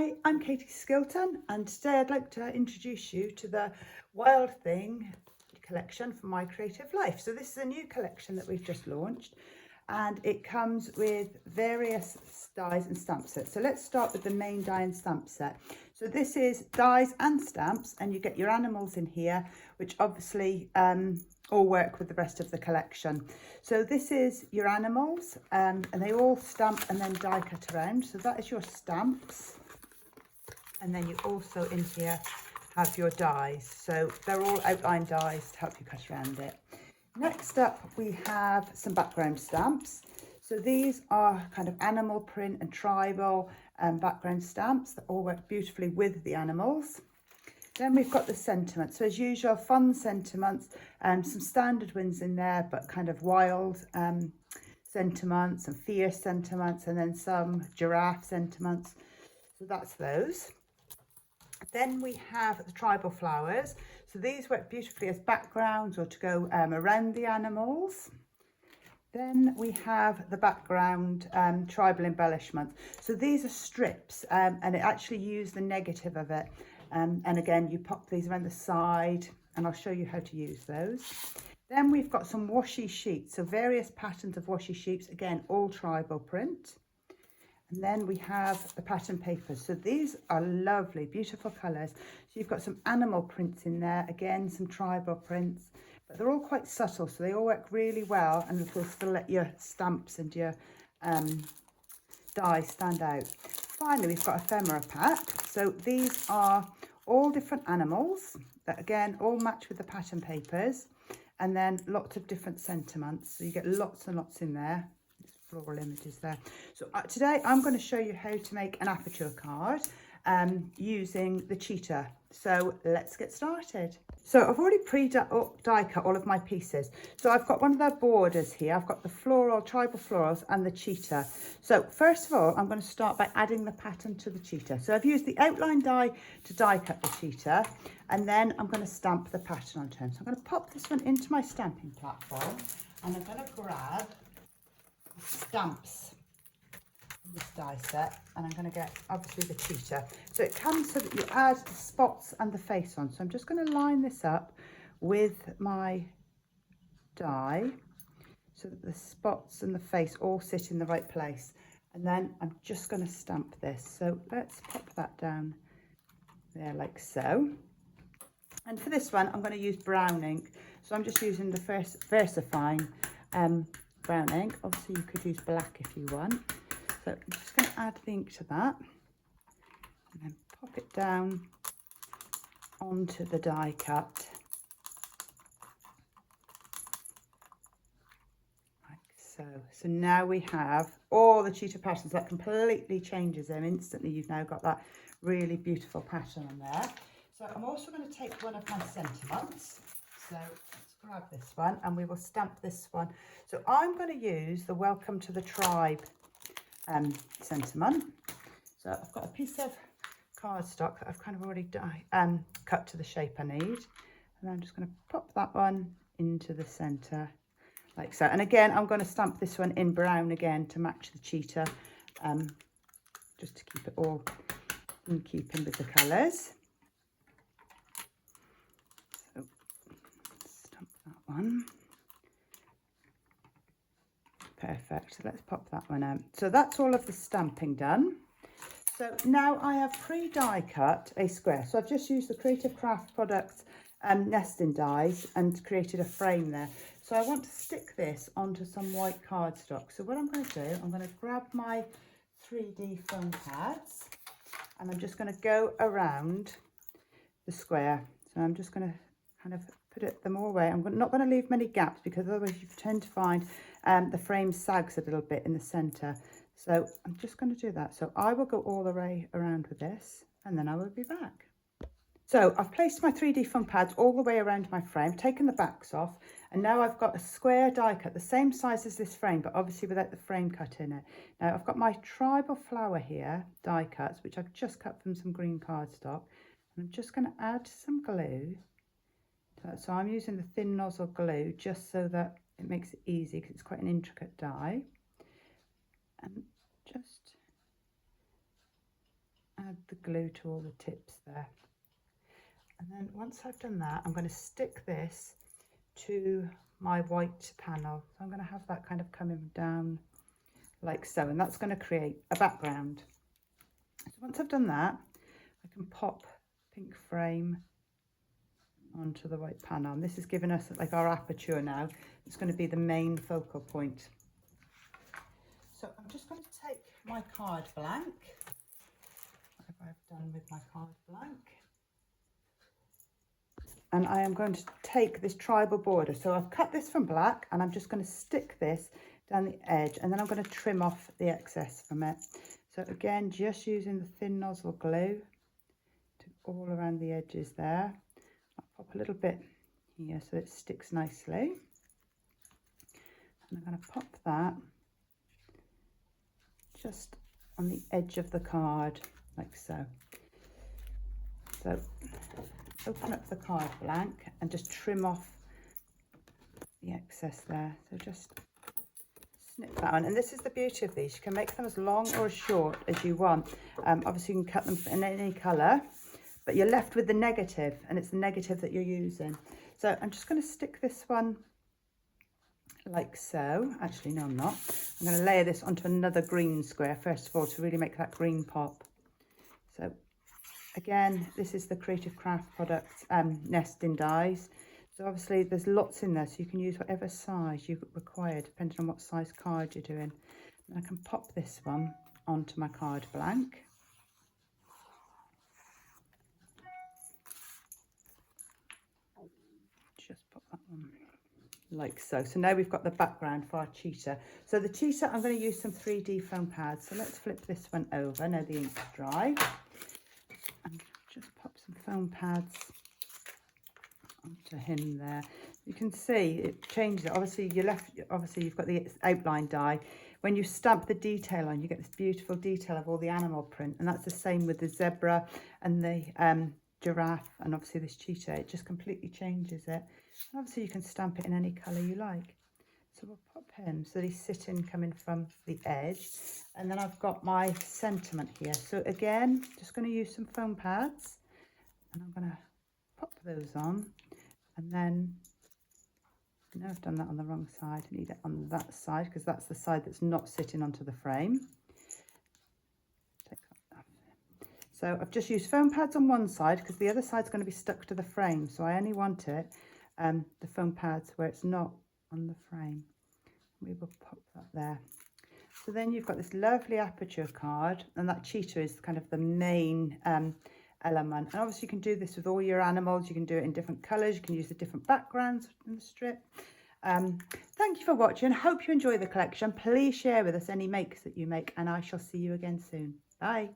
Hi, I'm Katie Skilton, and today I'd like to introduce you to the Wild Thing collection from My Creative Life. So this is a new collection that we've just launched, and it comes with various dies and stamp sets. So let's start with the main die and stamp set. So this is dies and stamps, and you get your animals in here, which obviously all work with the rest of the collection. So this is your animals, and they all stamp and then die cut around. So that is your stamps. And then you also in here have your dies. So they're all outline dies to help you cut around it. Next up, we have some background stamps. So these are kind of animal print and tribal background stamps that all work beautifully with the animals. Then we've got the sentiments. So as usual, fun sentiments, some standard ones in there, but kind of wild sentiments and fierce sentiments, and then some giraffe sentiments. So that's those. Then we have the tribal flowers. So these work beautifully as backgrounds or to go around the animals. Then we have the background tribal embellishments. So these are strips and it actually use the negative of it. And again, you pop these around the side and I'll show you how to use those. Then we've got some washi sheets. So various patterns of washi sheets, again, all tribal print. And then we have the pattern papers. So these are lovely, beautiful colours. So you've got some animal prints in there, again, some tribal prints, but they're all quite subtle, so they all work really well, and of course they'll let your stamps and your dies stand out. Finally, we've got ephemera pack. So these are all different animals that, again, all match with the pattern papers, and then lots of different sentiments. So you get lots and lots in there. Floral images there. So today I'm going to show you how to make an aperture card using the cheetah. So let's get started. So I've already die cut all of my pieces. So I've got one of their borders here. I've got the floral, tribal florals and the cheetah. So first of all, I'm going to start by adding the pattern to the cheetah. So I've used the outline die to die cut the cheetah, and then I'm going to stamp the pattern on turn. So I'm going to pop this one into my stamping platform, and I'm going to grab stamps in this die set, and I'm going to get obviously the cheetah. So it comes so that you add the spots and the face on. So I'm just going to line this up with my die so that the spots and the face all sit in the right place, and then I'm just going to stamp this. So let's pop that down there like so. And for this one I'm going to use brown ink, so I'm just using the first VersaFine brown ink. Obviously you could use black if you want. So I'm just going to add the ink to that and then pop it down onto the die cut like so. So now we have all the cheetah patterns. That completely changes them instantly. You've now got that really beautiful pattern on there. So I'm also going to take one of my sentiments. So let's grab this one and we will stamp this one. So I'm going to use the Welcome to the Tribe sentiment. So I've got a piece of cardstock that I've kind of already cut to the shape I need. And I'm just going to pop that one into the centre like so. And again, I'm going to stamp this one in brown again to match the cheetah, just to keep it all in keeping with the colours. So stamp that one. Perfect. So let's pop that one out. So that's all of the stamping done. So now I have pre-die cut a square. So I've just used the Creative Craft Products nesting dies and created a frame there. So I want to stick this onto some white cardstock. So what I'm going to do, I'm going to grab my 3D foam pads and I'm just going to go around the square. So I'm just going to kind of put them all away. I'm not going to leave many gaps because otherwise you tend to find the frame sags a little bit in the center. So I'm just going to do that. So I will go all the way around with this and then I will be back. So I've placed my 3D foam pads all the way around my frame, taken the backs off, and now I've got a square die cut the same size as this frame, but obviously without the frame cut in it. Now I've got my tribal flower here, die cuts, which I've just cut from some green cardstock, and I'm just going to add some glue. So I'm using the thin nozzle glue just so that it makes it easy because it's quite an intricate die. And just add the glue to all the tips there. And then once I've done that, I'm going to stick this to my white panel. So I'm going to have that kind of coming down like so, and that's going to create a background. So once I've done that, I can pop pink frame onto the white panel, and this is giving us like our aperture now. It's going to be the main focal point. So I'm just going to take my card blank. What have I done with my card blank? And I am going to take this tribal border. So I've cut this from black, and I'm just going to stick this down the edge, and then I'm going to trim off the excess from it. So again, just using the thin nozzle glue to all around the edges there. I'll pop a little bit here so it sticks nicely. And I'm going to pop that just on the edge of the card, like so. So open up the card blank and just trim off the excess there. So just snip that on. And this is the beauty of these. You can make them as long or as short as you want. Obviously you can cut them in any colour, but you're left with the negative, and it's the negative that you're using. So I'm just going to stick this one like so. Actually, no, I'm not. I'm going to layer this onto another green square first of all to really make that green pop. So again, this is the Creative Craft Products nesting dies. So obviously there's lots in there, so you can use whatever size you require depending on what size card you're doing. And I can pop this one onto my card blank. Just pop that one like so. So now we've got the background for our cheetah. So the cheetah, I'm going to use some 3D foam pads. So let's flip this one over now the ink's dry. And just pop some foam pads onto him there. You can see it changes it. Obviously you've got the outline die. When you stamp the detail on, you get this beautiful detail of all the animal print, and that's the same with the zebra and the giraffe, and obviously this cheetah. It just completely changes it. And obviously you can stamp it in any colour you like. So we'll pop him so that he's sitting coming from the edge, and then I've got my sentiment here. So again, just going to use some foam pads, and I'm going to pop those on, and then I know I've done that on the wrong side. I need it on that side because that's the side that's not sitting onto the frame. Take that off. So I've just used foam pads on one side because the other side's going to be stuck to the frame, so I only want it the foam pads where it's not on the frame. We will pop that there. So then you've got this lovely aperture card, and that cheetah is kind of the main element. And obviously you can do this with all your animals. You can do it in different colours. You can use the different backgrounds in the strip. Thank you for watching. Hope you enjoy the collection. Please share with us any makes that you make, and I shall see you again soon. Bye.